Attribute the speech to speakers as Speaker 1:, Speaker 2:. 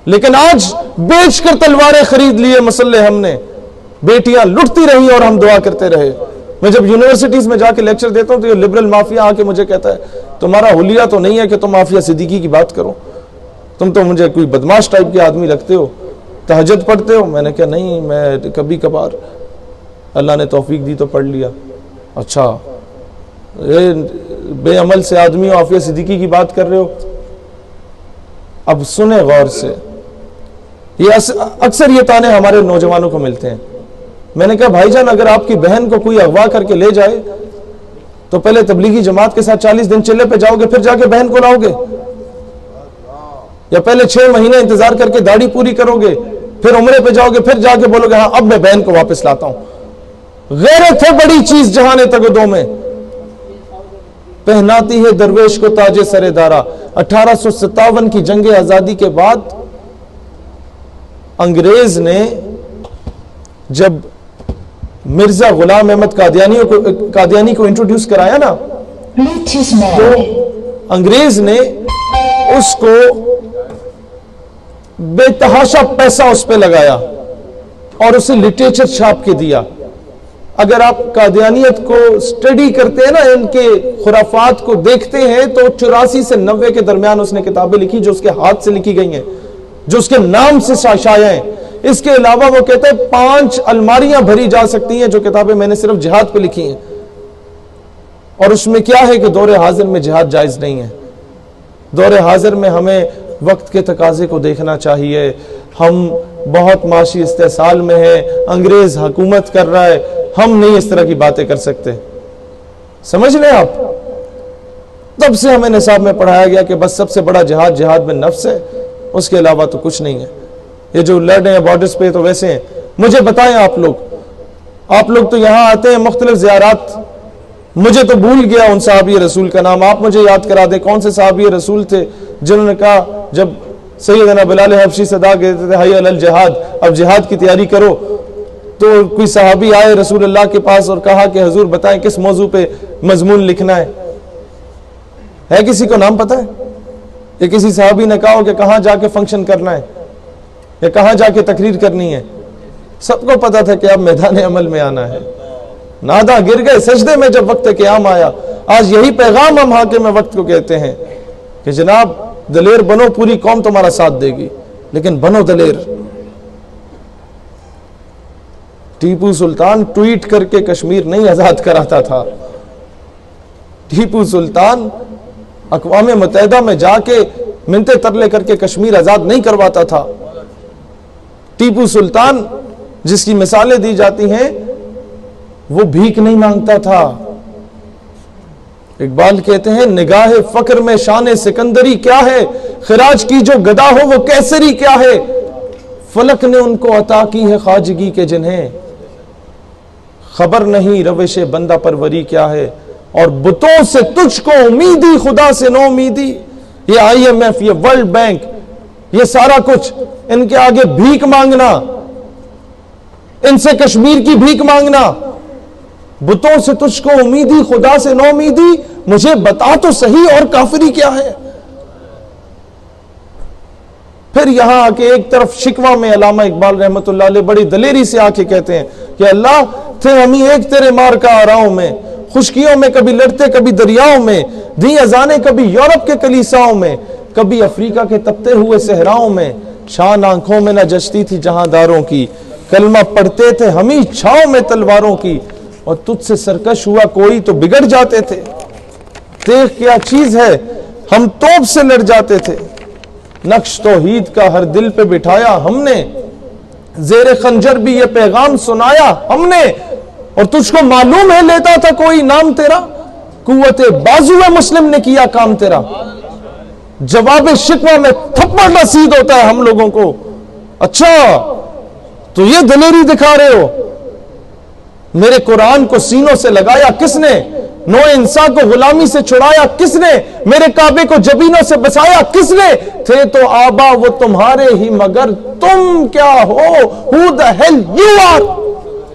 Speaker 1: لیکن آج بیچ کر تلواریں خرید لیے مسلح ہم نے، بیٹیاں لٹتی رہی اور ہم دعا کرتے رہے۔ میں جب یونیورسٹیز میں جا کے لیکچر دیتا ہوں تو یہ لبرل مافیا آ کے مجھے کہتا ہے تمہارا حلیہ تو نہیں ہے کہ تم مافیا صدیقی کی بات کرو، تم تو مجھے کوئی بدماش ٹائپ کے آدمی لگتے ہو، تہجد پڑھتے ہو؟ میں نے کہا نہیں، میں کبھی کبھار اللہ نے توفیق دی تو پڑھ لیا۔ اچھا، بے عمل سے آدمی ہو، عافیہ صدیقی کی بات کر رہے ہو؟ اب سنیں غور سے، یہ اکثر یہ تانے ہمارے نوجوانوں کو ملتے ہیں۔ میں نے کہا بھائی جان، اگر آپ کی بہن کو کوئی اغوا کر کے لے جائے تو پہلے تبلیغی جماعت کے ساتھ 40 دن چلے پہ جاؤ گے، پھر جا کے بہن کو لاؤ گے؟ یا پہلے 6 مہینے انتظار کر کے داڑھی پوری کرو گے، پھر عمرے پہ جاؤ گے، پھر جا کے بولو گے ہاں اب میں بہن کو واپس لاتا ہوں؟ غیرت ہے بڑی چیز جہاں تگدوں میں، پہناتی ہے درویش کو تاج سر دارا۔ 1857 کی جنگ آزادی کے بعد انگریز نے جب مرزا غلام احمد قادیانی کو انٹروڈیوس کرایا نا، تو انگریز نے اس کو بے تحاشا پیسہ اس پہ لگایا اور اسے لٹریچر چھاپ کے دیا۔ اگر آپ قادیانیت کو سٹڈی کرتے ہیں نا، ان کے خرافات کو دیکھتے ہیں، تو 84 سے 90 کے درمیان اس نے کتابیں لکھی جو اس کے ہاتھ سے لکھی گئی ہیں، جو اس کے نام سے شائع ہیں۔ اس کے علاوہ وہ کہتے ہیں 5 الماریاں بھری جا سکتی ہیں جو کتابیں میں نے صرف جہاد پہ لکھی ہیں، اور اس میں کیا ہے کہ دور حاضر میں جہاد جائز نہیں ہے۔ دور حاضر میں ہمیں وقت کے تقاضے کو دیکھنا چاہیے۔ ہم بہت معاشی استحصال میں ہیں، انگریز حکومت کر رہا ہے، ہم نہیں اس طرح کی باتیں کر سکتے۔ سمجھ لیں آپ، تب سے ہمیں نصاب میں پڑھایا گیا کہ بس سب سے بڑا جہاد میں نفس ہے، اس کے علاوہ تو کچھ نہیں ہے۔ یہ جو لڑ رہے ہیں بارڈرز پہ تو ویسے ہیں۔ مجھے بتائیں آپ لوگ تو یہاں آتے ہیں مختلف زیارات، مجھے تو بھول گیا ان صحابی رسول کا نام، آپ مجھے یاد کرا دیں کون سے صحابی رسول تھے جنہوں نے کہا جب سیدنا بلال حبشی صدا کہتے تھے حی علی الجہاد، اب جہاد کی تیاری کرو، تو کوئی صحابی آئے رسول اللہ کے پاس اور کہا کہ حضور بتائیں کس موضوع پہ مضمون لکھنا ہے کسی کو نام پتہ ہے؟ یا کسی صحابی نے کہا ہو کہ کہاں جا کے فنکشن کرنا ہے یا کہاں جا کے تقریر کرنی ہے؟ سب کو پتا تھا کہ اب میدان عمل میں آنا ہے۔ نادا گر گئے سجدے میں جب وقت قیام آیا۔ آج یہی پیغام ہم حاکم وقت کو کہتے ہیں کہ جناب دلیر بنو، پوری قوم تمہارا ساتھ دے گی، لیکن بنو دلیر۔ ٹیپو سلطان ٹویٹ کر کے کشمیر نہیں آزاد کراتا تھا، ٹیپو سلطان اقوام متحدہ میں جا کے منتیں ترلے کر کے کشمیر آزاد نہیں کرواتا تھا۔ ٹیپو سلطان جس کی مثالیں دی جاتی ہیں وہ بھیک نہیں مانگتا تھا۔ اقبال کہتے ہیں نگاہ فقر میں شان سکندری کیا ہے، خراج کی جو گدا ہو وہ کیسری کیا ہے، فلک نے ان کو عطا کی ہے خواجگی کے جنہیں، خبر نہیں روش بندہ پروری کیا ہے، اور بتوں سے تجھ کو امیدی خدا سے نو امیدی۔ یہ IMF، یہ ورلڈ بینک، یہ سارا کچھ ان کے آگے بھیک مانگنا، ان سے کشمیر کی بھیک مانگنا، بتوں سے تجھ کو امیدی خدا سے نو امیدی، مجھے بتا تو صحیح اور کافری کیا ہے۔ پھر یہاں آ کے ایک طرف شکوہ میں علامہ اقبال رحمت اللہ علیہ بڑی دلیری سے آ کے کہتے ہیں کہ اللہ تھے ہمیں ایک تیرے مار کا آراؤں میں، خشکیوں میں کبھی لڑتے کبھی دریاؤں میں، دی اذانیں کبھی یورپ کے کلیساؤں میں، کبھی افریقہ کے تپتے ہوئے صحراؤں میں، شان آنکھوں میں نہ جچتی تھی جہاں داروں کی، کلمہ پڑھتے تھے ہمیں چھاؤں میں تلواروں کی، اور تجھ سے سرکش ہوا کوئی تو بگڑ جاتے تھے، دیکھ کیا چیز ہے ہم توپ سے لڑ جاتے تھے، نقش توحید کا ہر دل پہ بٹھایا ہم نے، زیر خنجر بھی یہ پیغام سنایا ہم نے، اور تجھ کو معلوم ہے لیتا تھا کوئی نام تیرا، قوت بازو مسلم نے کیا کام تیرا۔ جواب شکوہ میں تھپڑ رسید ہوتا ہے ہم لوگوں کو۔ اچھا تو یہ دلیری دکھا رہے ہو، میرے قرآن کو سینوں سے لگایا کس نے، نو انسان کو غلامی سے چھڑایا کس نے، میرے کعبے کو جبینوں سے بسایا کس نے، تھے تو آبا وہ تمہارے ہی مگر تم کیا ہو، who the hell you are۔